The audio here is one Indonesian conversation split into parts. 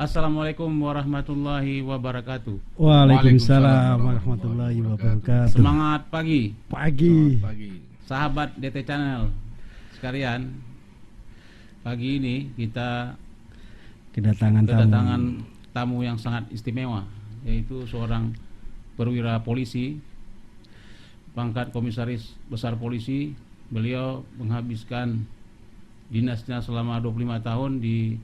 Assalamualaikum warahmatullahi wabarakatuh. Waalaikumsalam warahmatullahi wabarakatuh. Semangat pagi, Pagi. sahabat DT Channel sekalian. Pagi ini kita Kedatangan tamu yang sangat istimewa, yaitu seorang perwira polisi, pangkat komisaris besar polisi. Beliau menghabiskan dinasnya selama 25 tahun di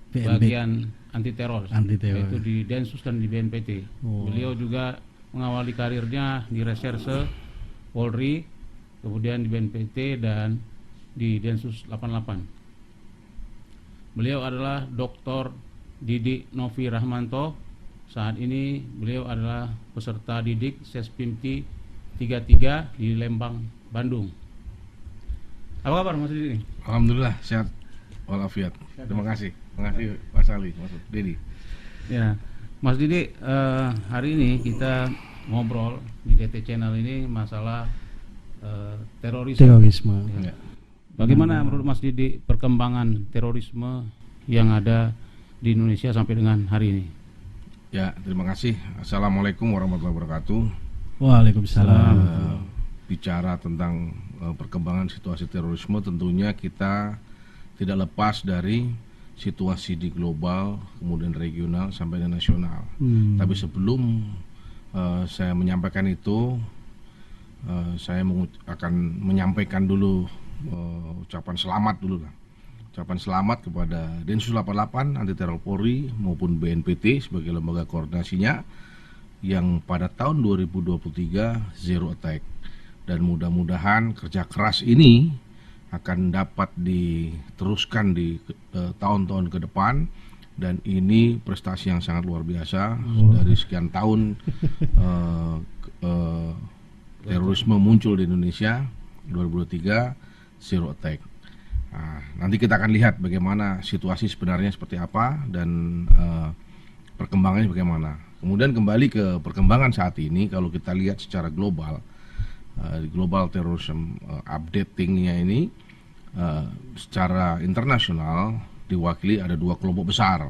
bagian anti teror, yaitu di Densus dan di BNPT. Beliau juga mengawali karirnya di reserse Polri, kemudian di BNPT dan di Densus 88. Beliau adalah Dr. Didik Novi Rahmanto. Saat ini beliau adalah peserta didik Sespimti 33 di Lembang, Bandung. Apa kabar Mas Didik? Alhamdulillah sehat walafiat. Terima kasih Mas Ali, Mas Dedi. Ya, Mas Didik, hari ini kita ngobrol di DT Channel ini masalah terorisme. Ya. Bagaimana menurut Mas Didik perkembangan terorisme yang ada di Indonesia sampai dengan hari ini? Ya, terima kasih. Assalamualaikum warahmatullahi wabarakatuh. Waalaikumsalam. Bicara tentang perkembangan situasi terorisme, tentunya kita tidak lepas dari situasi di global, kemudian regional sampai di nasional. Tapi sebelum saya menyampaikan itu, saya akan menyampaikan dulu ucapan selamat dulu lah. Ucapan selamat kepada Densus 88 Anti Teror Polri maupun BNPT sebagai lembaga koordinasinya yang pada tahun 2023 zero attack. Dan mudah-mudahan kerja keras ini akan dapat diteruskan di tahun-tahun ke depan, dan ini prestasi yang sangat luar biasa. Dari sekian tahun terorisme muncul di Indonesia, 2023 zero attack. Nah, nanti kita akan lihat bagaimana situasi sebenarnya seperti apa dan perkembangannya bagaimana. Kemudian kembali ke perkembangan saat ini, kalau kita lihat secara global, global terrorism updatingnya ini secara internasional diwakili ada dua kelompok besar,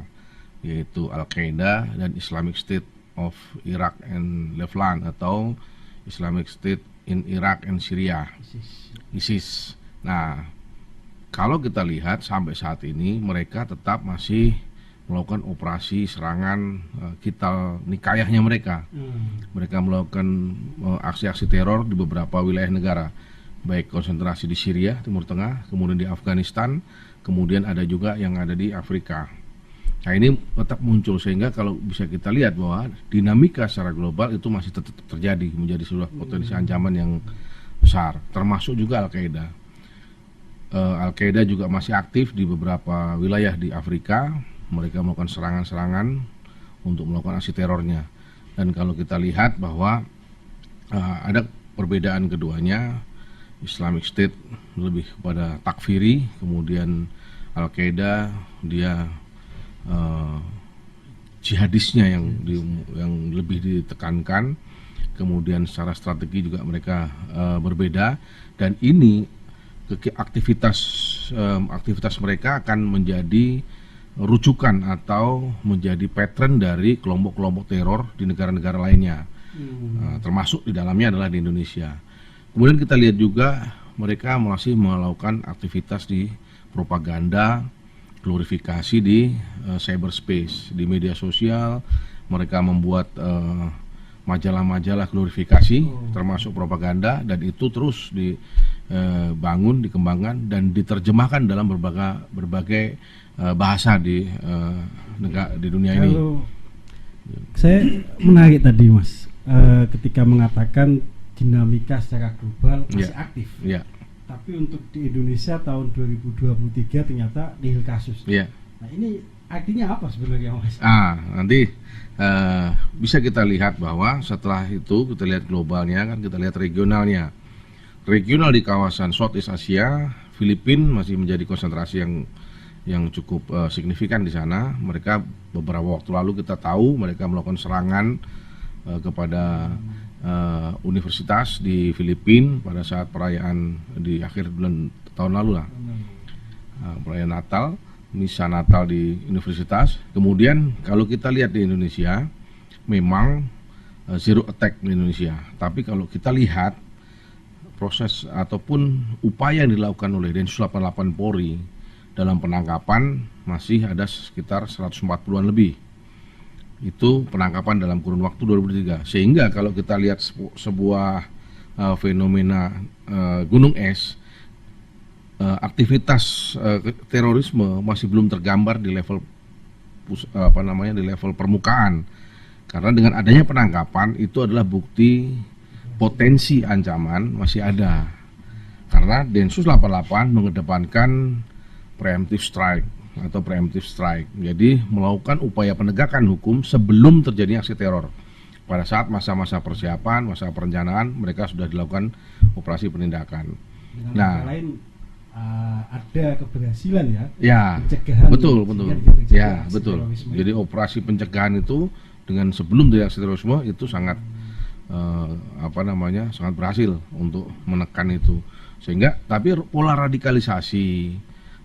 yaitu Al-Qaeda dan Islamic State of Iraq and Levant atau Islamic State in Iraq and Syria, ISIS. Nah, kalau kita lihat sampai saat ini mereka tetap masih melakukan operasi serangan kital nikayahnya mereka. Mereka melakukan aksi-aksi teror di beberapa wilayah negara, baik konsentrasi di Syria, Timur Tengah, kemudian di Afghanistan, kemudian ada juga yang ada di Afrika. Nah, ini tetap muncul, sehingga kalau bisa kita lihat bahwa dinamika secara global itu masih tetap terjadi, menjadi sebuah potensi ancaman yang besar, termasuk juga Al-Qaeda. Al-Qaeda juga masih aktif di beberapa wilayah di Afrika. Mereka melakukan serangan-serangan untuk melakukan aksi terornya. Dan kalau kita lihat bahwa ada perbedaan keduanya, Islamic State lebih kepada takfiri, kemudian Al-Qaeda dia jihadisnya yang lebih ditekankan, kemudian secara strategi juga mereka berbeda, dan ini aktivitas mereka akan menjadi rujukan atau menjadi pattern dari kelompok-kelompok teror di negara-negara lainnya, termasuk di dalamnya adalah di Indonesia. Kemudian kita lihat juga mereka masih melakukan aktivitas di propaganda, glorifikasi di cyberspace, di media sosial. Mereka membuat majalah-majalah glorifikasi, termasuk propaganda, dan itu terus dibangun, dikembangkan, dan diterjemahkan dalam berbagai bahasa di dunia ini. Saya menarik tadi Mas, ketika mengatakan dinamika secara global masih aktif. Tapi untuk di Indonesia tahun 2023 ternyata nihil kasus. Nah, ini artinya apa sebenarnya Mas? Nanti bisa kita lihat bahwa setelah itu kita lihat globalnya, kan kita lihat regionalnya. Regional di kawasan Southeast Asia, Filipina masih menjadi konsentrasi yang cukup signifikan di sana. Mereka beberapa waktu lalu kita tahu mereka melakukan serangan kepada universitas di Filipina pada saat perayaan di akhir bulan tahun lalu lah, perayaan Natal. misa Natal di universitas. Kemudian kalau kita lihat di Indonesia, memang zero attack di Indonesia. Tapi kalau kita lihat proses ataupun upaya yang dilakukan oleh Densus 88 Polri dalam penangkapan masih ada sekitar 140-an lebih. Itu penangkapan dalam kurun waktu 2003. Sehingga kalau kita lihat sebuah fenomena gunung es, aktivitas terorisme masih belum tergambar di level di level permukaan. Karena dengan adanya penangkapan itu adalah bukti potensi ancaman masih ada. Karena Densus 88 mengedepankan preemptive strike atau preemptive strike. Jadi melakukan upaya penegakan hukum sebelum terjadi aksi teror. Pada saat masa-masa persiapan, masa perencanaan, mereka sudah dilakukan operasi penindakan. Dengan lain ada keberhasilan ya. Ya, pencegahan. Betul. Ya, betul. Terorisme. Jadi operasi pencegahan itu dengan sebelum terjadi aksi terorisme itu sangat sangat berhasil untuk menekan itu. Sehingga tapi pola radikalisasi,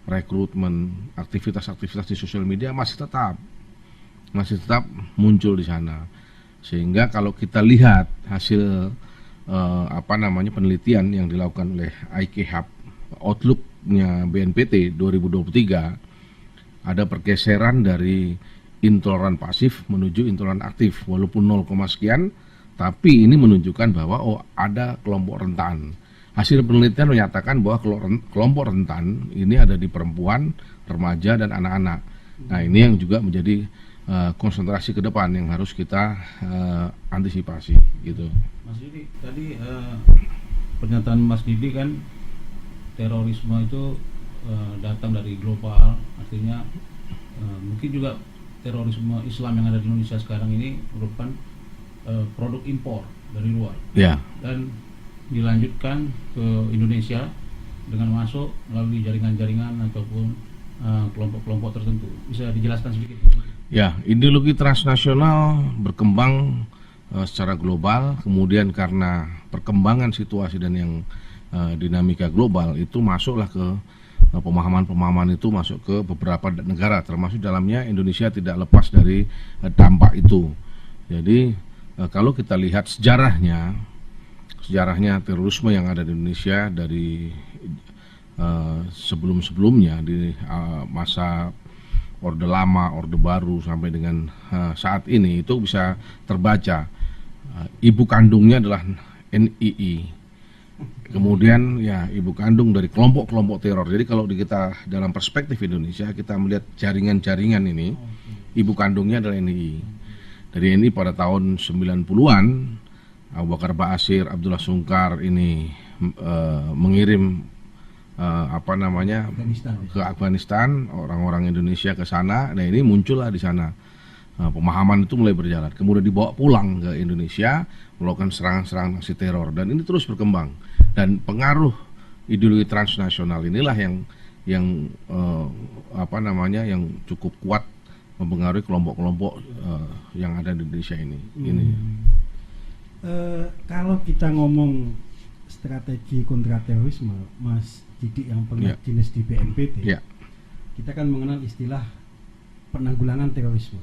rekrutmen, aktivitas-aktivitas di sosial media masih tetap muncul di sana. Sehingga kalau kita lihat hasil penelitian yang dilakukan oleh IK-Hub, Outlook-nya BNPT 2023, ada pergeseran dari intoleran pasif menuju intoleran aktif, walaupun 0, sekian, tapi ini menunjukkan bahwa ada kelompok rentan. Hasil penelitian menyatakan bahwa kelompok rentan ini ada di perempuan, remaja, dan anak-anak. Nah, ini yang juga menjadi konsentrasi ke depan yang harus kita antisipasi, gitu. Mas Didi, tadi pernyataan Mas Didi kan terorisme itu datang dari global, artinya mungkin juga terorisme Islam yang ada di Indonesia sekarang ini merupakan produk impor dari luar. Ya. Dan dilanjutkan ke Indonesia dengan masuk melalui jaringan-jaringan ataupun kelompok-kelompok tertentu. Bisa dijelaskan sedikit? Ya, ideologi transnasional berkembang secara global, kemudian karena perkembangan situasi dan yang dinamika global itu masuklah ke pemahaman-pemahaman itu masuk ke beberapa negara, termasuk dalamnya Indonesia tidak lepas dari dampak itu. Jadi kalau kita lihat sejarahnya terorisme yang ada di Indonesia dari sebelum-sebelumnya di masa Orde Lama, Orde Baru sampai dengan saat ini itu bisa terbaca. Ibu kandungnya adalah NII. Kemudian ya ibu kandung dari kelompok-kelompok teror. Jadi kalau kita dalam perspektif Indonesia kita melihat jaringan-jaringan ini, ibu kandungnya adalah NII. Dari NII pada tahun 90-an Abu Bakar Ba'asyir, Abdullah Sungkar ini mengirim ke Afghanistan, orang-orang Indonesia ke sana. Nah, ini muncullah di sana. Pemahaman itu mulai berjalan. Kemudian dibawa pulang ke Indonesia, melakukan serangan-serangan aksi teror, dan ini terus berkembang. Dan pengaruh ideologi transnasional inilah yang cukup kuat mempengaruhi kelompok-kelompok yang ada di Indonesia ini. Kalau kita ngomong strategi kontraterorisme, Mas Didi yang pernah dinas di BNPT, kita kan mengenal istilah penanggulangan terorisme.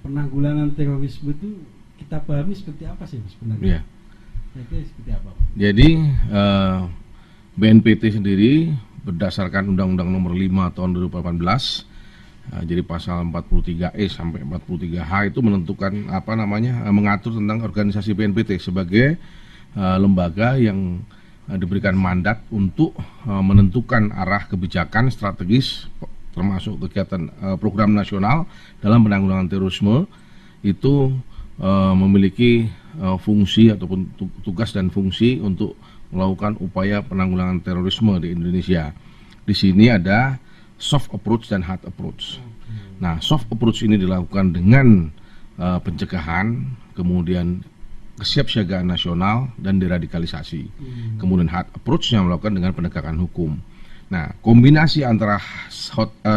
Penanggulangan terorisme itu kita pahami seperti apa sih sebenarnya? Seperti apa? Jadi BNPT sendiri berdasarkan Undang-Undang Nomor 5 Tahun 2018, jadi pasal 43E sampai 43H itu menentukan mengatur tentang organisasi BNPT sebagai lembaga yang diberikan mandat untuk menentukan arah kebijakan strategis termasuk kegiatan program nasional dalam penanggulangan terorisme. Itu memiliki fungsi ataupun tugas dan fungsi untuk melakukan upaya penanggulangan terorisme di Indonesia. Di sini ada soft approach dan hard approach. Nah, soft approach ini dilakukan dengan pencegahan, kemudian kesiapsiagaan nasional dan deradikalisasi. Kemudian hard approach-nya melakukan dengan penegakan hukum. Nah, kombinasi antara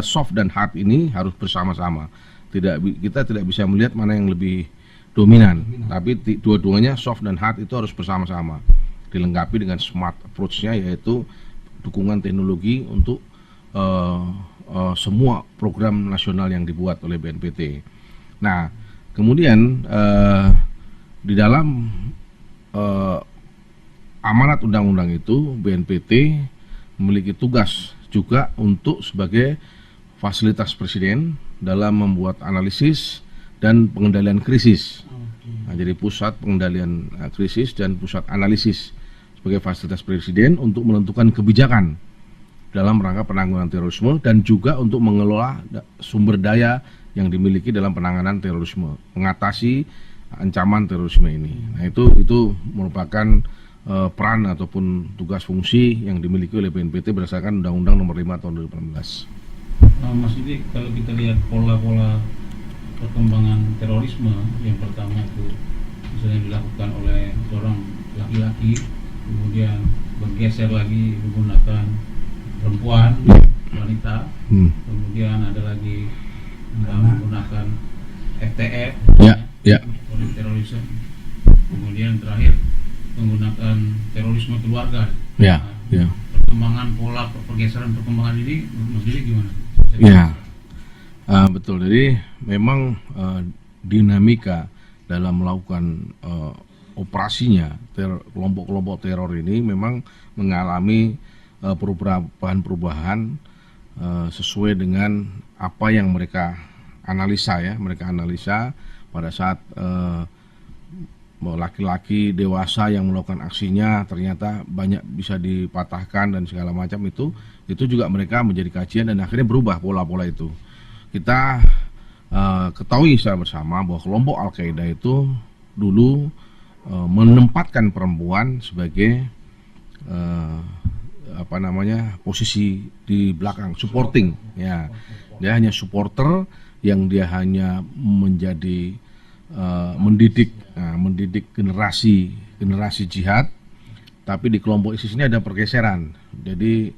soft dan hard ini harus bersama-sama. Kita tidak bisa melihat mana yang lebih dominan. Tapi dua-duanya soft dan hard itu harus bersama-sama. Dilengkapi dengan smart approach-nya, yaitu dukungan teknologi untuk semua program nasional yang dibuat oleh BNPT. Nah, kemudian di dalam amanat undang-undang itu BNPT memiliki tugas juga untuk sebagai fasilitas presiden dalam membuat analisis dan pengendalian krisis. Nah, jadi pusat pengendalian krisis dan pusat analisis sebagai fasilitas presiden untuk menentukan kebijakan dalam rangka penanggulangan terorisme dan juga untuk mengelola sumber daya yang dimiliki dalam penanganan terorisme, mengatasi ancaman terorisme ini. Nah, itu merupakan peran ataupun tugas fungsi yang dimiliki oleh BNPT berdasarkan Undang-Undang Nomor 5 Tahun 2018. Mas Didi, kalau kita lihat pola-pola perkembangan terorisme, yang pertama itu misalnya dilakukan oleh seorang laki-laki, kemudian bergeser lagi menggunakan perempuan, wanita, kemudian ada lagi menggunakan FTF, politik terorisme, kemudian terakhir menggunakan terorisme keluarga. Perkembangan pola pergeseran perkembangan ini, Mas Didi gimana? Betul. Jadi memang dinamika dalam melakukan operasinya kelompok-kelompok teror ini memang mengalami perubahan-perubahan sesuai dengan apa yang mereka analisa pada saat laki-laki dewasa yang melakukan aksinya ternyata banyak bisa dipatahkan dan segala macam itu juga mereka menjadi kajian dan akhirnya berubah pola-pola itu. Kita ketahui secara bersama bahwa kelompok Al-Qaeda itu dulu menempatkan perempuan sebagai posisi di belakang, supporting, ya. Dia hanya supporter yang dia hanya menjadi mendidik generasi jihad. Tapi di kelompok ISIS ini ada pergeseran. Jadi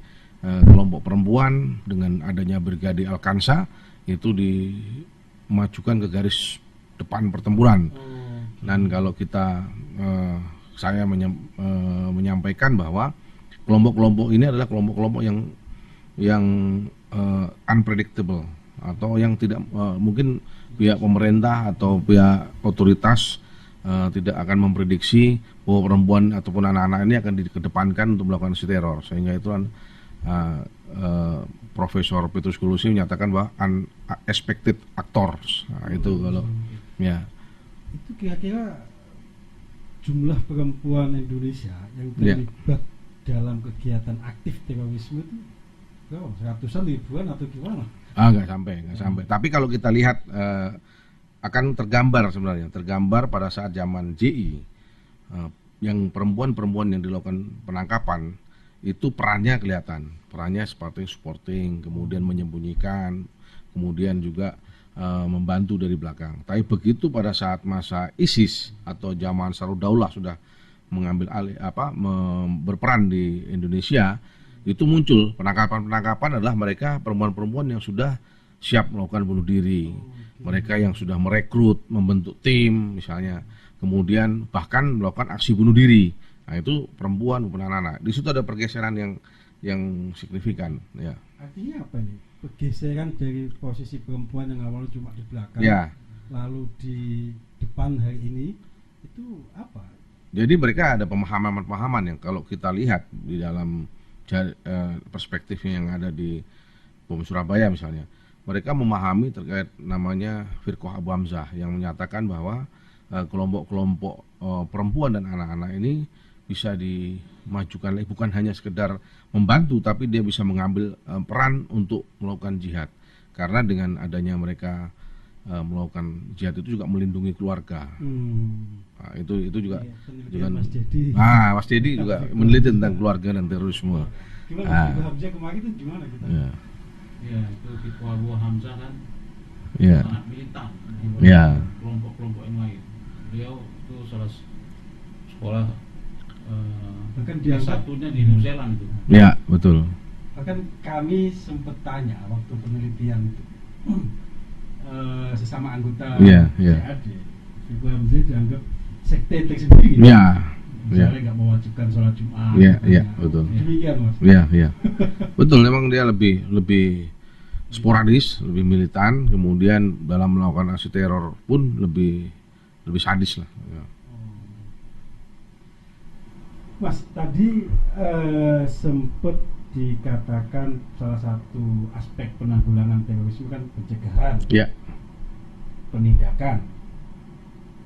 kelompok perempuan dengan adanya Brigade Al-Kansa itu dimajukan ke garis depan pertempuran. Dan kalau saya menyampaikan bahwa kelompok-kelompok ini adalah kelompok-kelompok yang unpredictable atau yang tidak mungkin pihak pemerintah atau pihak otoritas tidak akan memprediksi bahwa perempuan ataupun anak-anak ini akan dikedepankan untuk melakukan aksi teror. Sehingga itu Profesor Petrus Kulusi menyatakan bahwa unexpected actors. Nah, itu kalau itu kira-kira jumlah perempuan Indonesia yang terlibat dalam kegiatan aktif terorisme itu berapa? Ratusan, ribuan atau gimana? Nggak sampai. Tapi kalau kita lihat akan tergambar pada saat zaman JI yang perempuan-perempuan yang dilakukan penangkapan itu perannya kelihatan. Perannya seperti supporting, kemudian menyembunyikan, kemudian juga membantu dari belakang. Tapi begitu pada saat masa ISIS atau zaman Sarudaulah sudah mengambil alih berperan di Indonesia, itu muncul penangkapan adalah mereka perempuan-perempuan yang sudah siap melakukan bunuh diri, mereka yang sudah merekrut, membentuk tim misalnya, kemudian bahkan melakukan aksi bunuh diri. Nah, itu perempuan maupun anak-anak. Di situ ada pergeseran yang signifikan, ya. Artinya apa ini? Pergeseran dari posisi perempuan yang awalnya cuma di belakang, lalu di depan hari ini itu apa? Jadi mereka ada pemahaman-pemahaman yang kalau kita lihat di dalam perspektif yang ada di Bom Surabaya misalnya, mereka memahami terkait namanya Firqah Abu Hamzah yang menyatakan bahwa kelompok-kelompok perempuan dan anak-anak ini bisa dimajukan, bukan hanya sekedar membantu, tapi dia bisa mengambil peran untuk melakukan jihad. Karena dengan adanya mereka melakukan jihad itu juga melindungi keluarga. Nah, itu juga Mas Dedi juga meneliti tentang keluarga dan terorisme. Gimana Abu Hamzah kemarin itu gimana kita? Ya, itu Firqah Abu Hamzah kan sangat militan kelompok-kelompok yang lain. Beliau itu salah sekolah bahkan dia satunya di New Zealand itu. Ya, betul. Bahkan kami sempat tanya waktu penelitian itu sesama anggota CAD, Firqah Hamzah dianggap sekte tersendiri. Misalnya nggak mewajibkan sholat Jumat. Betul. Demikian, Mas. Betul. Memang dia lebih sporadis, lebih militan, kemudian dalam melakukan aksi teror pun lebih sadis lah. Ya. Mas, tadi sempat dikatakan salah satu aspek penanggulangan terorisme kan pencegahan, Ya. penindakan.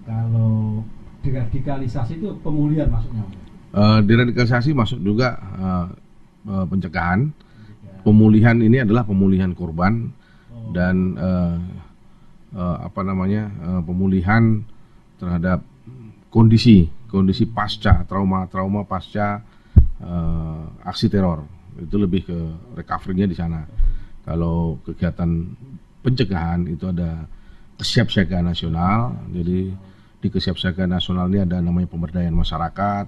Kalau deradikalisasi itu pemulihan maksudnya? Deradikalisasi masuk juga pencegahan. Pemulihan ini adalah pemulihan korban dan pemulihan terhadap kondisi pasca trauma pasca aksi teror. Itu lebih ke recovery-nya di sana. Kalau kegiatan pencegahan itu ada kesiapsiagaan nasional. Jadi di kesiapsiagaan nasional ini ada namanya pemberdayaan masyarakat,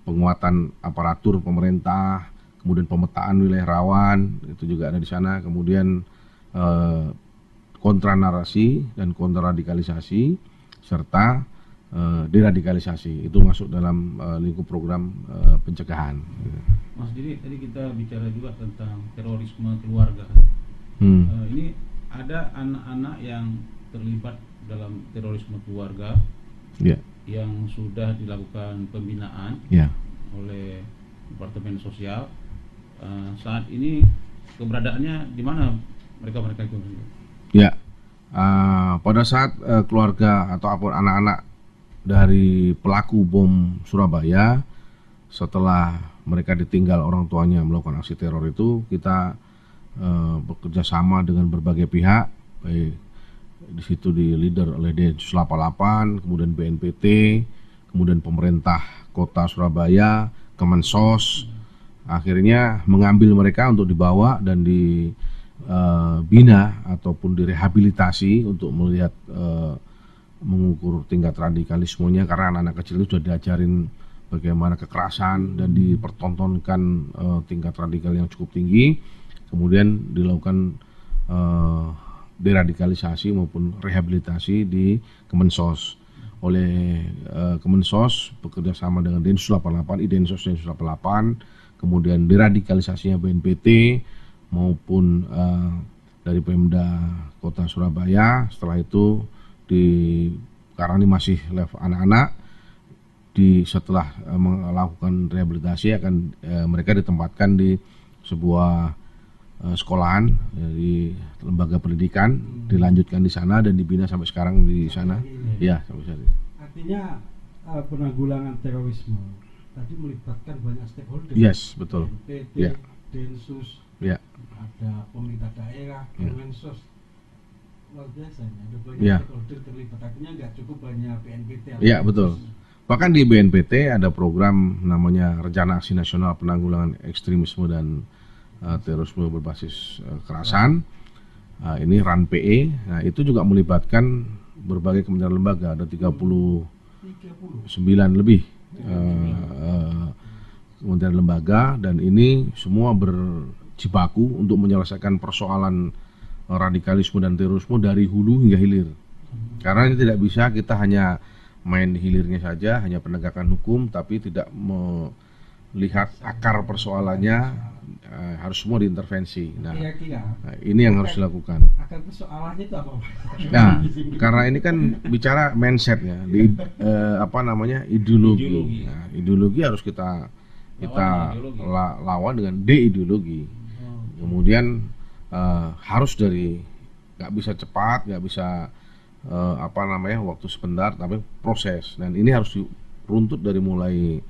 penguatan aparatur pemerintah, kemudian pemetaan wilayah rawan, itu juga ada di sana. Kemudian kontra narasi dan kontra radikalisasi serta deradikalisasi itu masuk dalam lingkup program pencegahan. Mas Didi, tadi kita bicara juga tentang terorisme keluarga. Ini ada anak-anak yang terlibat dalam terorisme keluarga, yang sudah dilakukan pembinaan oleh Departemen Sosial. Saat ini keberadaannya di mana mereka itu? Ya, pada saat keluarga ataupun anak-anak dari pelaku bom Surabaya, setelah mereka ditinggal orang tuanya melakukan aksi teror itu, kita bekerja sama dengan berbagai pihak, baik di situ di leader oleh Densus 88, kemudian BNPT, kemudian pemerintah Kota Surabaya, Kemensos, akhirnya mengambil mereka untuk dibawa dan dibina ataupun direhabilitasi untuk melihat mengukur tingkat radikalismenya, karena anak-anak kecil itu sudah diajarin bagaimana kekerasan dan dipertontonkan tingkat radikal yang cukup tinggi. Kemudian dilakukan deradikalisasi maupun rehabilitasi di Kemensos oleh Kemensos bekerja sama dengan Densus 88, Densus 88, kemudian deradikalisasinya BNPT maupun dari Pemda Kota Surabaya. Setelah itu karena ini masih level anak-anak, setelah melakukan rehabilitasi akan mereka ditempatkan di sebuah sekolahan di lembaga pendidikan, dilanjutkan di sana dan dibina sampai sekarang di sana. Ya, sampai saat ini. Artinya penanggulangan terorisme tadi melibatkan banyak stakeholder. Yes, betul. BNPT, Densus, ada pemerintah daerah, Kemensos. Luar biasa, ada banyak stakeholder terlibat. Artinya nggak cukup banyak BNPT. Iya, betul. Bahkan di BNPT ada program namanya Rencana Aksi Nasional Penanggulangan Ekstremisme dan Terorisme Berbasis Kekerasan. Ini RAN-PE. Nah, itu juga melibatkan berbagai kementerian lembaga, ada 39 lebih kementerian lembaga, dan ini semua berjibaku untuk menyelesaikan persoalan radikalisme dan terorisme dari hulu hingga hilir. Karena ini tidak bisa kita hanya main di hilirnya saja, hanya penegakan hukum, tapi tidak melihat akar persoalannya, harus semua diintervensi. Nah, ini yang harus dilakukan. Akar persoalannya itu apa? Nah, karena ini kan bicara mindsetnya, ideologi. Nah, ideologi harus kita lawan dengan de-ideologi. Kemudian harus dari nggak bisa cepat, nggak bisa waktu sebentar, tapi proses. Dan ini harus diruntut dari mulai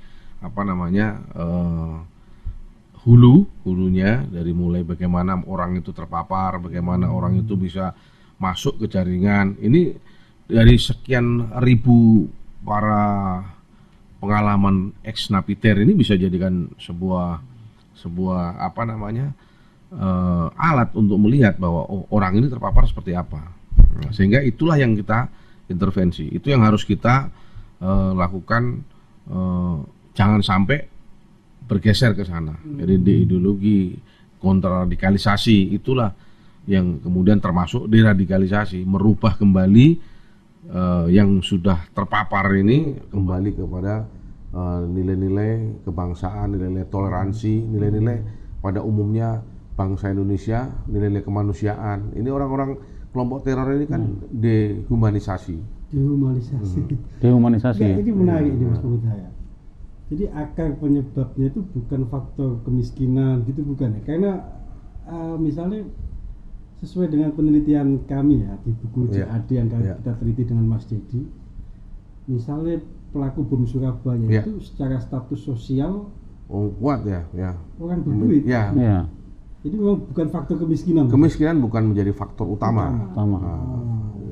hulunya, dari mulai bagaimana orang itu terpapar, bagaimana orang itu bisa masuk ke jaringan. Ini dari sekian ribu para pengalaman ex napiter ini bisa jadikan sebuah alat untuk melihat bahwa orang ini terpapar seperti apa. Nah, sehingga itulah yang kita intervensi. Itu yang harus kita lakukan, jangan sampai bergeser ke sana. Jadi di ideologi kontraradikalisasi itulah yang kemudian termasuk deradikalisasi, merubah kembali yang sudah terpapar ini kembali kepada nilai-nilai kebangsaan, nilai-nilai toleransi, nilai-nilai pada umumnya bangsa Indonesia, nilai-nilai kemanusiaan. Ini orang-orang kelompok teror ini kan dehumanisasi. Dehumanisasi. Ya, ini menarik ini Mas menurut saya. Jadi akar penyebabnya itu bukan faktor kemiskinan gitu, bukan ya? Karena misalnya sesuai dengan penelitian kami ya di buku JAD yang kita teliti dengan Mas Dedi, misalnya pelaku bom Surabaya itu secara status sosial kuat ya, orang berduit. Ya. Jadi memang bukan faktor kemiskinan. Kemiskinan bukan menjadi faktor utama.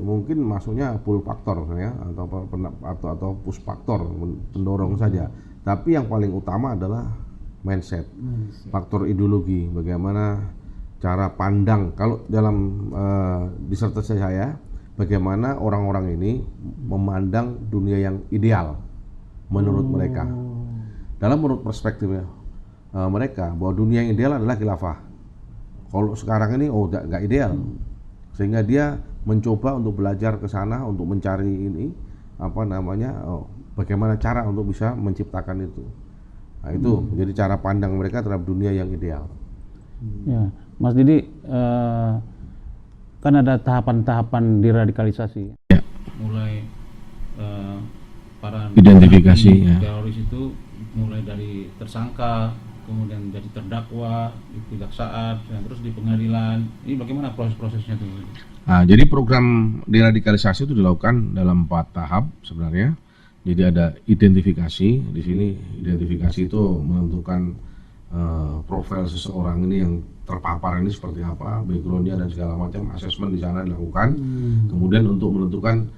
Mungkin masuknya pull faktor ya, atau push faktor pendorong saja. Tapi yang paling utama adalah mindset. Faktor ideologi, bagaimana cara pandang. Kalau dalam disertasi saya, bagaimana orang-orang ini memandang dunia yang ideal menurut mereka. Menurut perspektifnya mereka, bahwa dunia yang ideal adalah khilafah. Kalau sekarang ini nggak ideal, sehingga dia mencoba untuk belajar ke sana untuk mencari ini bagaimana cara untuk bisa menciptakan itu. Nah, itu jadi cara pandang mereka terhadap dunia yang ideal. Ya, Mas Didi, kan ada tahapan-tahapan diradikalisasi. Ya. Mulai para identifikasi teroris itu mulai dari tersangka, kemudian jadi terdakwa di kejaksaan, dan terus di pengadilan. Ini bagaimana proses-prosesnya itu? Nah, jadi program deradikalisasi itu dilakukan dalam 4 tahap sebenarnya. Jadi ada identifikasi. Di sini identifikasi itu menentukan profil seseorang ini yang terpapar ini seperti apa, backgroundnya dan segala macam. Asesmen di sana dilakukan. Kemudian untuk menentukan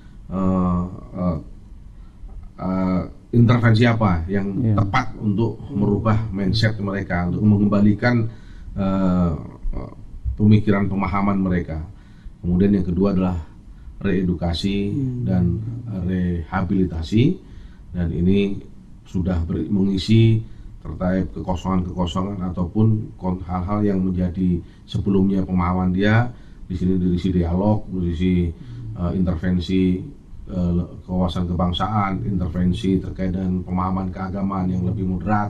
intervensi apa yang tepat untuk merubah mindset mereka, untuk mengembalikan pemikiran, pemahaman mereka. Kemudian yang kedua adalah reedukasi dan rehabilitasi, dan ini sudah mengisi terkait kekosongan-kekosongan ataupun hal-hal yang menjadi sebelumnya pemahaman dia. Di sini diisi dialog, diisi intervensi kewawasan kebangsaan, intervensi terkait dengan pemahaman keagamaan yang lebih moderat.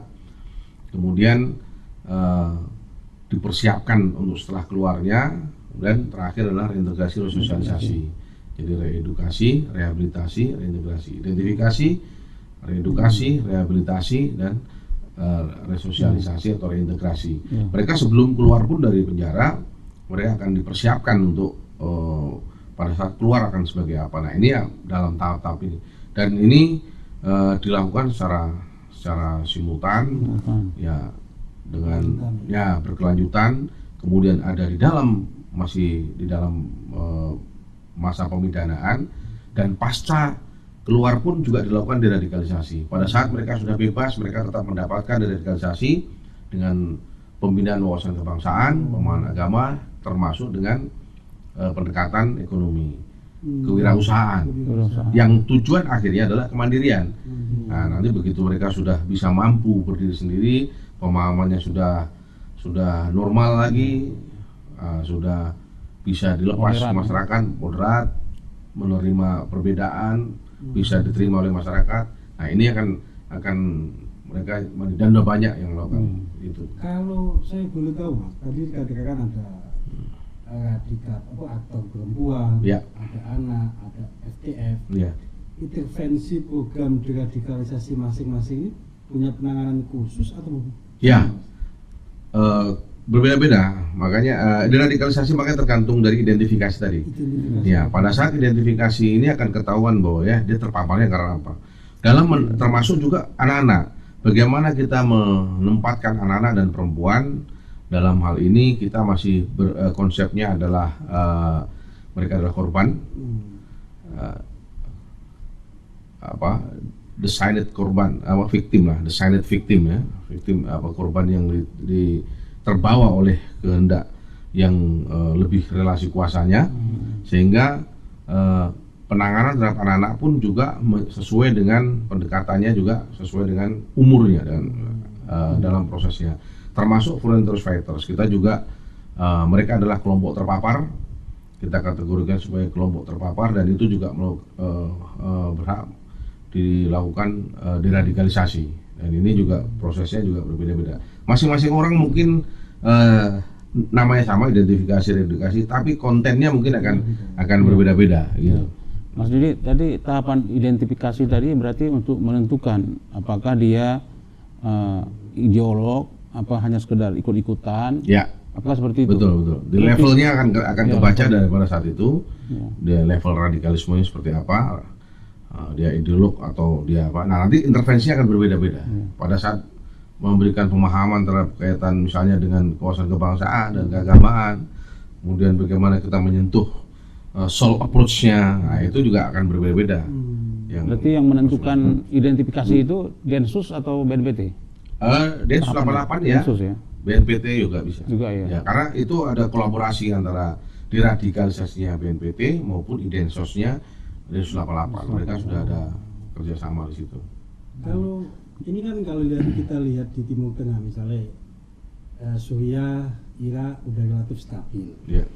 Kemudian dipersiapkan untuk setelah keluarnya, dan terakhir adalah reintegrasi resosialisasi. Jadi reedukasi, rehabilitasi, reintegrasi, identifikasi, reedukasi, rehabilitasi, dan resosialisasi atau reintegrasi. Mereka sebelum keluar pun dari penjara, mereka akan dipersiapkan untuk pada saat keluar akan sebagai apa. Nah, ini ya dalam tahap-tahap ini, dan ini dilakukan secara simultan, ya dengan berkelanjutan. Kemudian ada masih di dalam masa pemidanaan, dan pasca keluar pun juga dilakukan deradikalisasi. Pada saat mereka sudah bebas, mereka tetap mendapatkan deradikalisasi dengan pembinaan wawasan kebangsaan, pemahaman agama, termasuk dengan pendekatan ekonomi, kewirausahaan, yang tujuan akhirnya adalah kemandirian. Nah, nanti begitu mereka sudah bisa mampu berdiri sendiri, pemahamannya sudah normal lagi, sudah bisa dilepas ke masyarakat, moderat, menerima perbedaan, bisa diterima oleh masyarakat. Nah, ini akan mereka, dan udah banyak yang melakukan itu. Kalau saya boleh tahu, Mas, tadi dikatakan ada aktor perempuan, ada anak, ada FTF. Intervensi program deradikalisasi masing-masing ini punya penanganan khusus atau? Berbeda-beda, makanya deradikalisasi makanya tergantung dari identifikasi tadi. Ya, pada saat identifikasi ini akan ketahuan bahwa ya dia terpaparnya karena apa. Termasuk juga anak-anak. Bagaimana kita menempatkan anak-anak dan perempuan dalam hal ini, kita masih konsepnya adalah mereka adalah korban, designated korban, victim lah, designated victim ya, korban yang terbawa oleh kehendak yang lebih relasi kuasanya, sehingga penanganan terhadap anak-anak pun juga sesuai dengan pendekatannya, juga sesuai dengan umurnya dan dalam prosesnya. Termasuk volunteer fighters, kita juga mereka adalah kelompok terpapar, kita kategorikan sebagai kelompok terpapar, dan itu juga berhak dilakukan deradikalisasi. Dan ini juga prosesnya juga berbeda-beda. Masing-masing orang mungkin namanya sama, identifikasi, tapi kontennya mungkin akan berbeda-beda gitu. Mas Didi, tadi tahapan identifikasi tadi berarti untuk menentukan apakah dia ideolog, apa hanya sekedar ikut-ikutan, Ya, apakah seperti itu? betul. Di levelnya akan kebaca dari pada saat itu, dia level radikalismenya seperti apa, dia ideolog atau dia apa. Nah, nanti intervensinya akan berbeda-beda pada saat memberikan pemahaman terhadap kaitan misalnya dengan kawasan kebangsaan dan keagamaan, kemudian bagaimana kita menyentuh soul approach-nya, nah itu juga akan berbeda-beda. Berarti yang menentukan identifikasi itu Densus atau BNPT? Densus 88 ya, Densus ya. BNPT juga bisa. Juga ya. Ya, karena itu ada kolaborasi antara diradikalisasinya BNPT maupun Idensosnya Densus 88. Mereka sudah ada kerjasama di situ. Kalau ini kan kita lihat di Timur Tengah misalnya Suriah, Irak udah relatif stabil. Ya.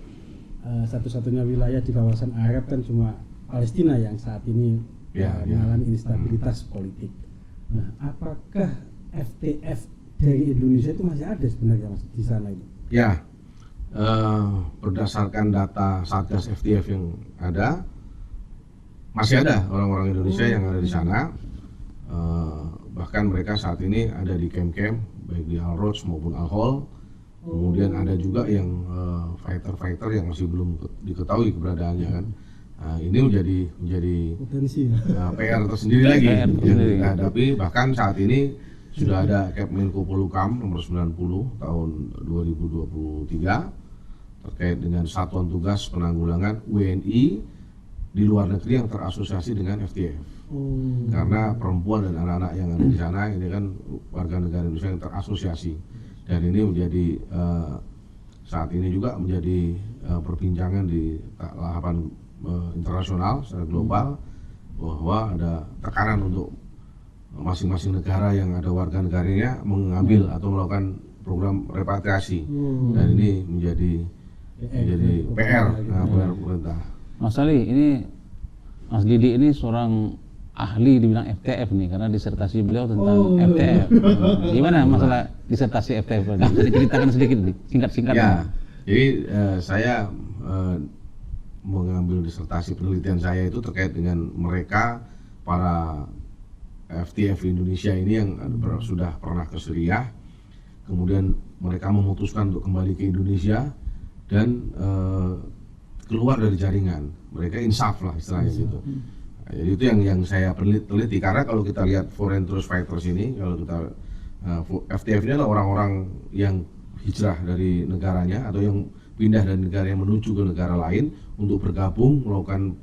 Satu-satunya wilayah di kawasan Arab kan cuma Palestina yang saat ini mengalami instabilitas politik. Nah, apakah FTF dari Indonesia itu masih ada sebenarnya Mas di sana itu? Ya, berdasarkan data Satgas FTF yang ada, masih ada orang-orang Indonesia yang ada di sana. Bahkan mereka saat ini ada di camp-camp baik di Al-Roj maupun Al-Hol. Kemudian ada juga yang fighter-fighter yang masih belum diketahui keberadaannya kan. Nah, ini menjadi Potensi PR tersendiri lagi yang kita hadapi. Bahkan saat ini sudah ada Kepmenko Polhukam nomor 90 tahun 2023 terkait dengan Satuan Tugas Penanggulangan WNI di luar negeri yang terasosiasi dengan FTF. Karena perempuan dan anak-anak yang ada di sana ini kan warga negara Indonesia yang terasosiasi, dan ini menjadi saat ini juga menjadi perbincangan di tahapan internasional secara global bahwa ada tekanan untuk masing-masing negara yang ada warga negaranya mengambil atau melakukan program repatriasi, dan ini menjadi PR pemerintah. Mas Ali, ini Mas Didi ini seorang ahli di bidang FTF nih, karena disertasi beliau tentang FTF. Gimana masalah disertasi FTF? Bisa diceritakan sedikit nih, singkat-singkat. Ya, jadi saya mengambil disertasi penelitian saya itu terkait dengan mereka para FTF Indonesia ini yang sudah pernah ke Suriah, kemudian mereka memutuskan untuk kembali ke Indonesia dan keluar dari jaringan, mereka insaf lah istilahnya gitu. Nah, jadi itu yang saya teliti, karena kalau kita lihat Foreign Truce Fighters ini, kalau kita FTF ini adalah orang-orang yang hijrah dari negaranya atau yang pindah dari negara yang menuju ke negara lain untuk bergabung melakukan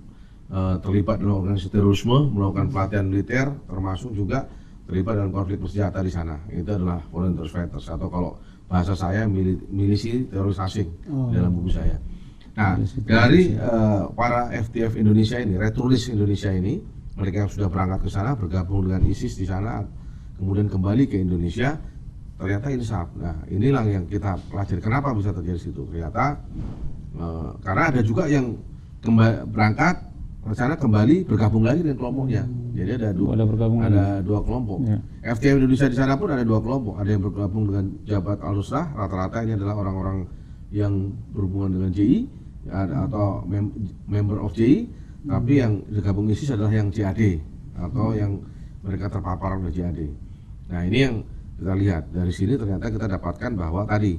terlibat dalam organisasi terorisme, melakukan pelatihan militer, termasuk juga terlibat dalam konflik bersenjata di sana. Itu adalah Foreign Truce Fighters, atau kalau bahasa saya milisi teroris asing dalam buku saya. Nah, dari para FTF Indonesia ini, returis Indonesia ini, mereka yang sudah berangkat ke sana, bergabung dengan ISIS di sana, kemudian kembali ke Indonesia, ternyata insaf. Nah, inilah yang kita pelajari. Kenapa bisa terjadi situ? Ternyata karena ada juga yang berangkat ke sana kembali bergabung lagi dengan kelompoknya. Jadi ada dua kelompok. Ya. FTF Indonesia di sana pun ada dua kelompok. Ada yang bergabung dengan Jabhat Al-Nusrah, rata-rata ini adalah orang-orang yang berhubungan dengan JI atau member of JI, tapi yang bergabung ISIS adalah yang JAD atau yang mereka terpapar oleh JAD. Nah, ini yang kita lihat dari sini, ternyata kita dapatkan bahwa tadi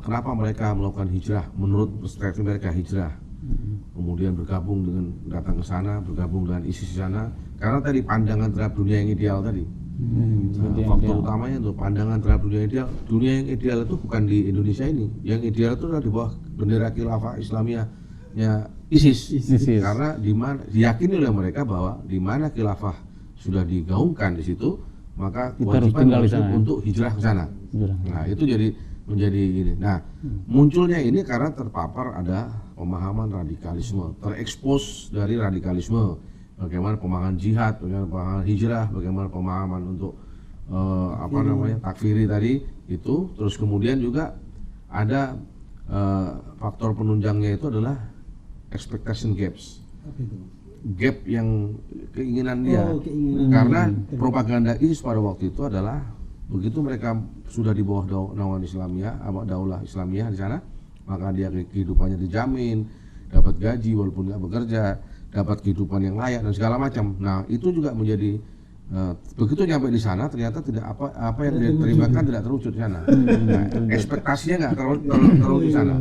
kenapa mereka melakukan hijrah, menurut perspektif mereka hijrah, kemudian bergabung dengan datang ke sana, bergabung dengan ISIS di sana, karena tadi pandangan terhadap dunia yang ideal tadi. Faktor utamanya itu pandangan terhadap dunia ideal. Dunia yang ideal itu bukan di Indonesia ini. Yang ideal itu adalah di bawah bendera khilafah Islamiyahnya ISIS. Karena diyakini oleh mereka bahwa di mana khilafah sudah digaungkan di situ, maka kewajiban untuk hijrah ke sana. Nah, itu menjadi ini. Nah, munculnya ini karena terpapar ada pemahaman radikalisme, terekspos dari radikalisme. Bagaimana pemahaman jihad, bagaimana pemahaman hijrah, bagaimana pemahaman untuk takfiri tadi itu. Terus kemudian juga ada faktor penunjangnya itu adalah expectation gaps. Gap yang keinginan dia. Karena propaganda ISIS pada waktu itu adalah begitu mereka sudah di bawah naungan Islamiyah, daulah Islamiyah di sana, maka dia kehidupannya dijamin, dapat gaji walaupun nggak bekerja, dapat kehidupan yang layak dan segala macam. Nah itu juga menjadi begitu nyampe di sana ternyata tidak apa yang dia terimakan tidak terwujud di sana. Nah, ekspektasinya nggak terlalu di sana.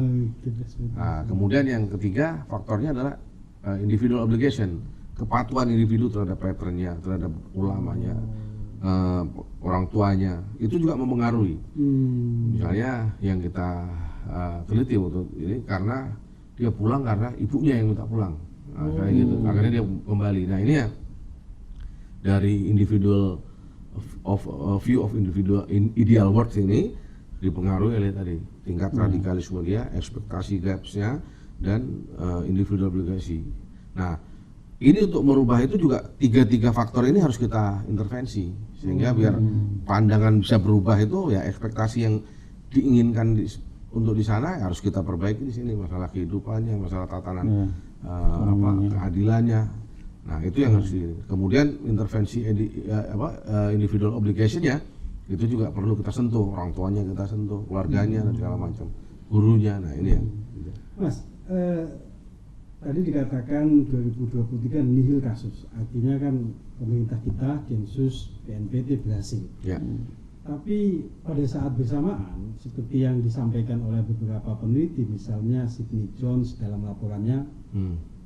Nah, kemudian yang ketiga faktornya adalah individual obligation, kepatuhan individu terhadap patternnya, terhadap ulamanya, orang tuanya, itu juga mempengaruhi. Misalnya yang kita teliti waktu ini karena dia pulang karena ibunya yang minta pulang, kayak gitu. Akhirnya dia kembali. Nah ini ya dari individual view of individual ideal world ini dipengaruhi oleh tadi tingkat radikalisme dia, ekspektasi gapsnya, dan individual obligasi. Nah ini untuk merubah itu juga tiga faktor ini harus kita intervensi sehingga biar pandangan bisa berubah itu ya ekspektasi yang diinginkan untuk di sana harus kita perbaiki di sini, masalah kehidupannya, masalah tatanan keadilannya. Nah itu yang harus kemudian intervensi individual obligation-nya itu juga perlu kita sentuh, orang tuanya kita sentuh, keluarganya dan segala macam, gurunya. Nah ini yang Mas, tadi dikatakan 2023 nihil kasus, artinya kan pemerintah kita, Densus, BNPT berhasil. ya. Tapi pada saat bersamaan, seperti yang disampaikan oleh beberapa peneliti, misalnya Sidney Jones dalam laporannya,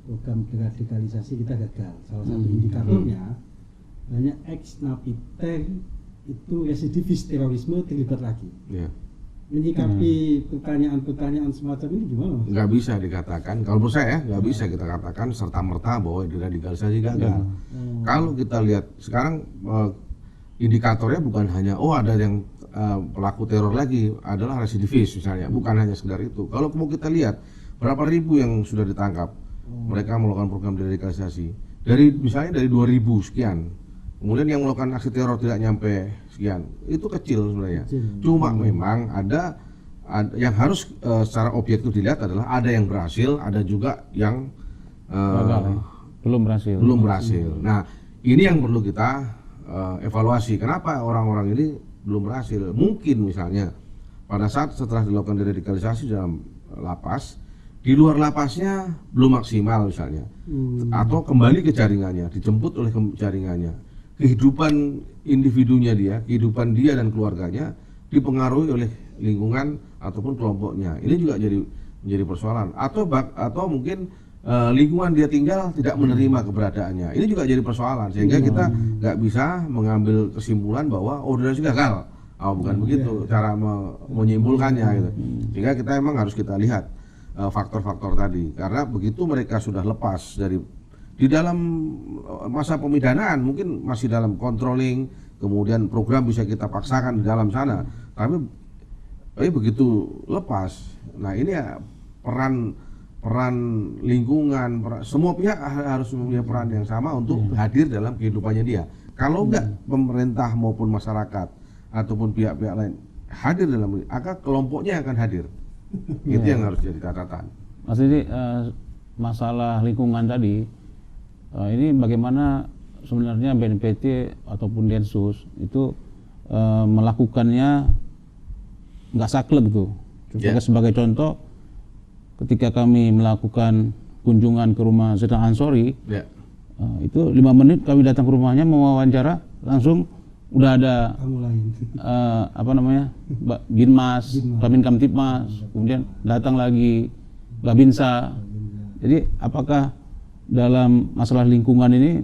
program deradikalisasi kita gagal. Salah satu indikatornya banyak ex-napiter itu residivis terorisme terlibat lagi. Ya. Menyikapi pertanyaan-pertanyaan semacam ini gimana, Mas? Nggak bisa dikatakan, kalau menurut saya nggak bisa kita katakan serta-merta bahwa deradikalisasi gagal. Kalau kita lihat sekarang indikatornya bukan hanya ada yang pelaku teror lagi adalah residivis misalnya, bukan hanya sekedar itu. Kalau mau kita lihat berapa ribu yang sudah ditangkap, mereka melakukan program deradikalisasi misalnya dari 2000 sekian, kemudian yang melakukan aksi teror tidak nyampe sekian, itu kecil sebenarnya. Cuma memang ada yang harus secara objektif dilihat adalah ada yang berhasil, ada juga yang belum berhasil. Nah ini yang perlu kita evaluasi, kenapa orang-orang ini belum berhasil. Mungkin misalnya pada saat setelah dilakukan deradikalisasi dalam lapas, di luar lapasnya belum maksimal misalnya, atau kembali ke jaringannya, dijemput oleh jaringannya, kehidupan individunya dia, kehidupan dia dan keluarganya dipengaruhi oleh lingkungan ataupun kelompoknya. Ini juga menjadi persoalan. Atau mungkin lingkungan dia tinggal tidak menerima keberadaannya. Ini juga jadi persoalan sehingga kita nggak bisa mengambil kesimpulan bahwa deradikalisasi gagal. Bukan begitu cara menyimpulkannya gitu. Sehingga kita emang harus kita lihat faktor-faktor tadi, karena begitu mereka sudah lepas di dalam masa pemidanaan mungkin masih dalam controlling, kemudian program bisa kita paksakan di dalam sana, tapi begitu lepas, nah ini ya peran lingkungan, semua pihak harus mempunyai peran yang sama untuk hadir dalam kehidupannya dia. Kalau enggak pemerintah maupun masyarakat ataupun pihak-pihak lain hadir dalam, maka kelompoknya akan hadir. Itu yang harus jadi catatan. Mas ini masalah lingkungan tadi, ini bagaimana sebenarnya BNPT ataupun Densus itu melakukannya nggak saklek tuh. Sebagai contoh, ketika kami melakukan kunjungan ke rumah Zaidan Ansori, itu 5 menit kami datang ke rumahnya mau wawancara, langsung udah ada Binmas, Babin Kamtipmas, kemudian datang lagi Babinsa. Jadi apakah dalam masalah lingkungan ini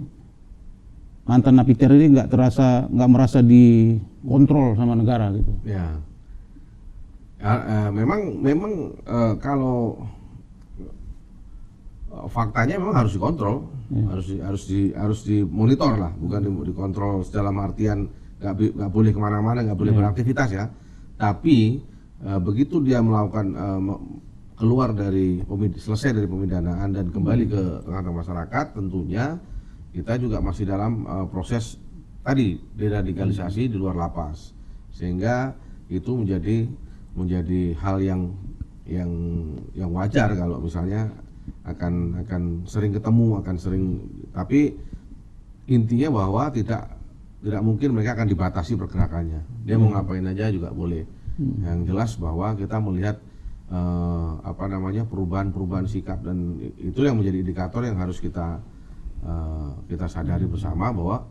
mantan napiter ini nggak merasa dikontrol sama negara gitu? Ya, memang kalau faktanya memang harus dikontrol, harus dimonitor lah, bukan dikontrol dalam artian nggak boleh kemana-mana, nggak boleh beraktivitas ya. Tapi begitu dia melakukan selesai dari pemidanaan dan kembali ke tengah-tengah masyarakat, tentunya kita juga masih dalam proses tadi deradikalisasi di luar lapas, sehingga itu menjadi hal yang wajar kalau misalnya akan sering ketemu, tapi intinya bahwa tidak tidak mungkin mereka akan dibatasi pergerakannya. Dia mau ngapain aja juga boleh. Yang jelas bahwa kita melihat perubahan sikap, dan itu yang menjadi indikator yang harus kita sadari bersama, bahwa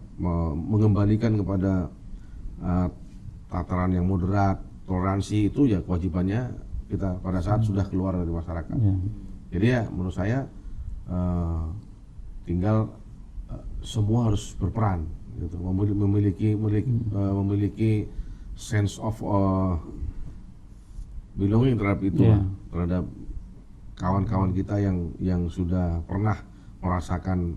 mengembalikan kepada tataran yang moderat, toleransi itu ya kewajibannya kita pada saat sudah keluar dari masyarakat. Jadi ya menurut saya tinggal semua harus berperan, gitu, memiliki sense of belonging terhadap itu, terhadap kawan-kawan kita yang sudah pernah merasakan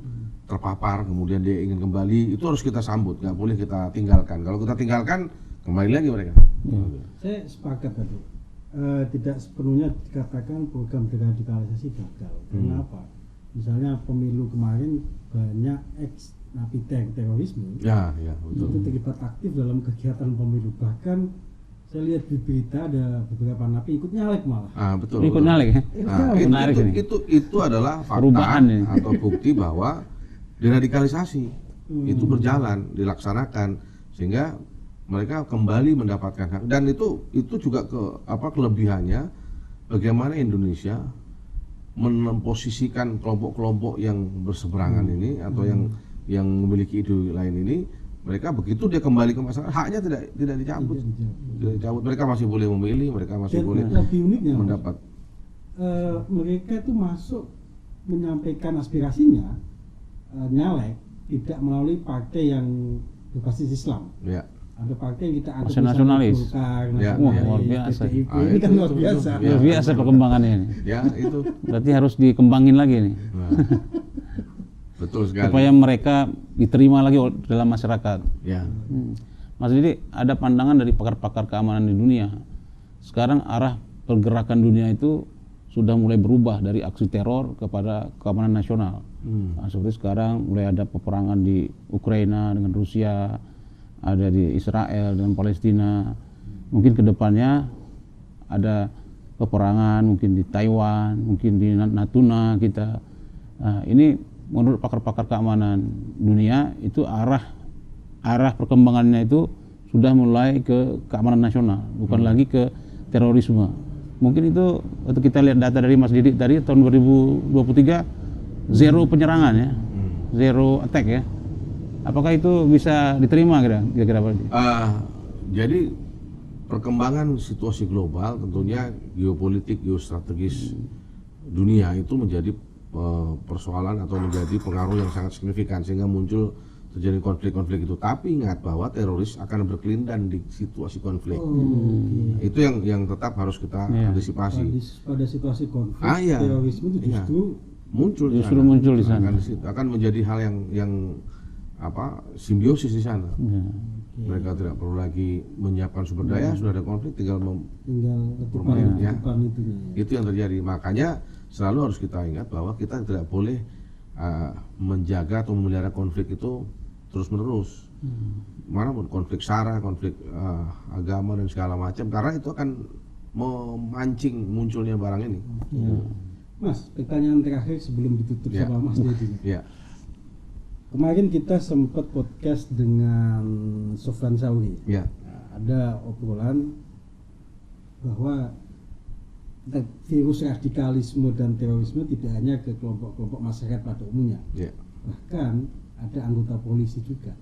terpapar, kemudian dia ingin kembali, itu harus kita sambut, nggak boleh kita tinggalkan. Kalau kita tinggalkan, kembali lagi mereka. Saya sepakat tadi, tidak sepenuhnya dikatakan program deradikalisasi gagal. Kenapa? Misalnya pemilu kemarin banyak ex-napi terorisme betul. itu terlibat aktif dalam kegiatan pemilu. Bahkan saya lihat di berita ada beberapa napi ikut nyalek malah. Betul. Ikut nyalek ya. Itu adalah fakta atau bukti bahwa deradikalisasi itu berjalan, dilaksanakan, sehingga mereka kembali mendapatkan hak. Dan itu juga kelebihannya bagaimana Indonesia memposisikan kelompok-kelompok yang berseberangan ini atau yang memiliki ide lain ini. Mereka begitu dia kembali ke masyarakat, haknya tidak dicabut. Tidak dicabut. Mereka masih boleh memilih, mereka masih boleh mendapat. Mereka itu masuk menyampaikan aspirasinya nyalek tidak melalui partai yang berbasis Islam. Ada partai yang kita anggap nasionalis. Luar biasa. Ini kan luar biasa. Luar biasa perkembangannya ini. Itu. Berarti harus dikembangin lagi nih. Betul sekali. Supaya mereka diterima lagi dalam masyarakat. Mas Didi, ada pandangan dari pakar-pakar keamanan di dunia. Sekarang arah pergerakan dunia itu sudah mulai berubah dari aksi teror kepada keamanan nasional. Seperti sekarang mulai ada peperangan di Ukraina dengan Rusia, ada di Israel dengan Palestina. Mungkin kedepannya ada peperangan mungkin di Taiwan, mungkin di Natuna kita. Ini menurut pakar-pakar keamanan dunia itu arah perkembangannya itu sudah mulai ke keamanan nasional, bukan lagi ke terorisme. Mungkin itu waktu kita lihat data dari Mas Didi tadi tahun 2023 zero penyerangan ya, zero attack ya. Apakah itu bisa diterima kira-kira Pak? Jadi perkembangan situasi global tentunya geopolitik, geostrategis dunia itu menjadi persoalan atau menjadi pengaruh yang sangat signifikan sehingga muncul terjadi konflik-konflik itu. Tapi ingat bahwa teroris akan berkelindan di situasi konflik. Itu yang tetap harus kita antisipasi. Pada situasi konflik, terorisme itu justru muncul di sana. Akan menjadi hal yang simbiosis di sana. Mereka tidak perlu lagi menyiapkan sumber daya, sudah ada konflik, tinggal bermain. Itu yang terjadi. Makanya selalu harus kita ingat bahwa kita tidak boleh menjaga atau memelihara konflik itu terus-menerus. Manapun konflik SARA, konflik agama dan segala macam, karena itu akan memancing munculnya barang ini. Mas, pertanyaan terakhir sebelum ditutup sama Mas Deddy. Kemarin kita sempat podcast dengan Sofyan Sauri. Ada obrolan bahwa virus radikalisme dan terorisme tidak hanya ke kelompok-kelompok masyarakat pada umumnya, bahkan ada anggota polisi juga.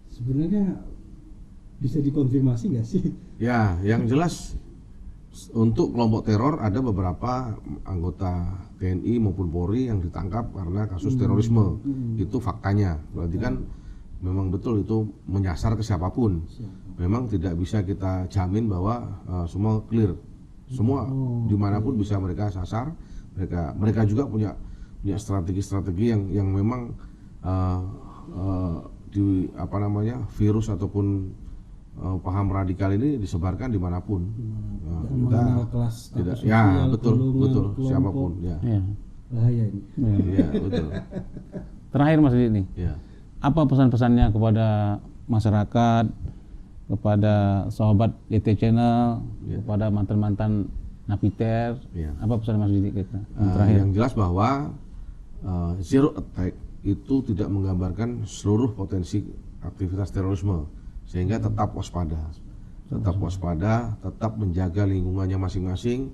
Sebenarnya bisa dikonfirmasi nggak sih? Ya, yang jelas untuk kelompok teror ada beberapa anggota TNI maupun Polri yang ditangkap karena kasus terorisme. Itu faktanya. Berarti kan memang betul itu menyasar ke siapapun. Memang tidak bisa kita jamin bahwa semua clear. Semua dimanapun bisa mereka sasar. Mereka juga punya strategi-strategi yang memang virus ataupun paham radikal ini disebarkan dimanapun. Kelas tidak, sosial, betul kelompok, siapapun. Bahaya ini. Betul. Terakhir Mas Didi, apa pesan-pesannya kepada masyarakat, kepada sahabat DT Channel, kepada mantan-mantan napiter, apa pesan Mas Didi kita? Yang jelas bahwa zero attack itu tidak menggambarkan seluruh potensi aktivitas terorisme, sehingga tetap waspada, tetap menjaga lingkungannya masing-masing,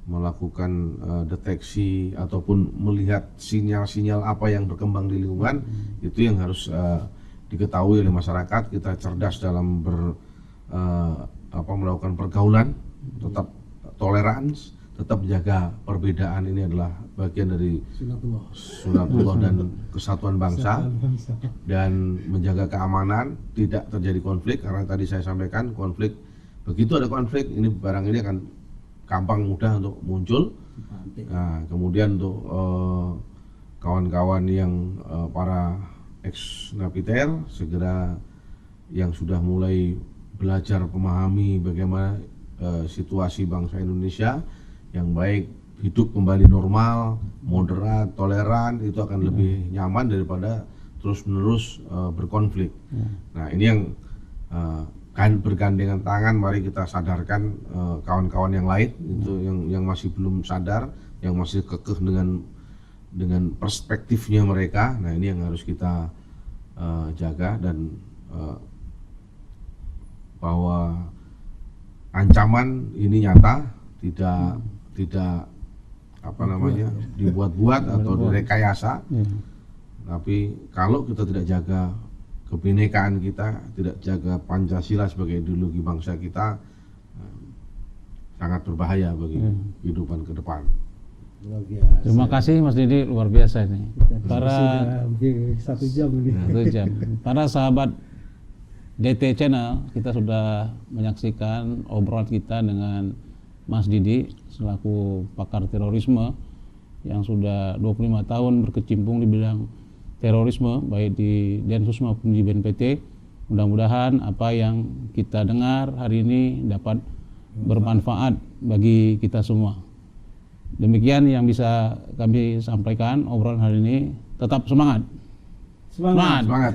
melakukan deteksi ataupun melihat sinyal-sinyal apa yang berkembang di lingkungan. Itu yang harus diketahui oleh masyarakat. Kita cerdas dalam melakukan pergaulan, tetap toleransi, tetap menjaga perbedaan. Ini adalah bagian dari sunatullah dan kesatuan bangsa, dan menjaga keamanan, tidak terjadi konflik. Karena tadi saya sampaikan, konflik, begitu ada konflik, ini barang ini akan gampang mudah untuk muncul. Nah, kemudian untuk kawan-kawan yang para ex-napiter, segera yang sudah mulai belajar memahami bagaimana situasi bangsa Indonesia yang baik, hidup kembali normal, moderat, toleran, itu akan lebih nyaman daripada terus-menerus berkonflik. Nah, ini yang bergandengan tangan, mari kita sadarkan kawan-kawan yang lain, itu yang masih belum sadar, yang masih kekeh dengan perspektifnya mereka. Nah, ini yang harus kita jaga, dan bahwa ancaman ini nyata, tidak dibuat-buat atau direkayasa. Tapi kalau kita tidak jaga kebinekaan kita, tidak jaga Pancasila sebagai ideologi bangsa kita, sangat berbahaya bagi kehidupan ke depan. Terima kasih Mas Didi, luar biasa ini. Para 1 jam ini. 1 jam. Para sahabat DT Channel, kita sudah menyaksikan obrolan kita dengan Mas Didi selaku pakar terorisme yang sudah 25 tahun berkecimpung di bidang terorisme, baik di Densus maupun di BNPT. Mudah-mudahan apa yang kita dengar hari ini dapat bermanfaat bagi kita semua. Demikian yang bisa kami sampaikan obrolan hari ini. Tetap semangat. Semangat. Semangat.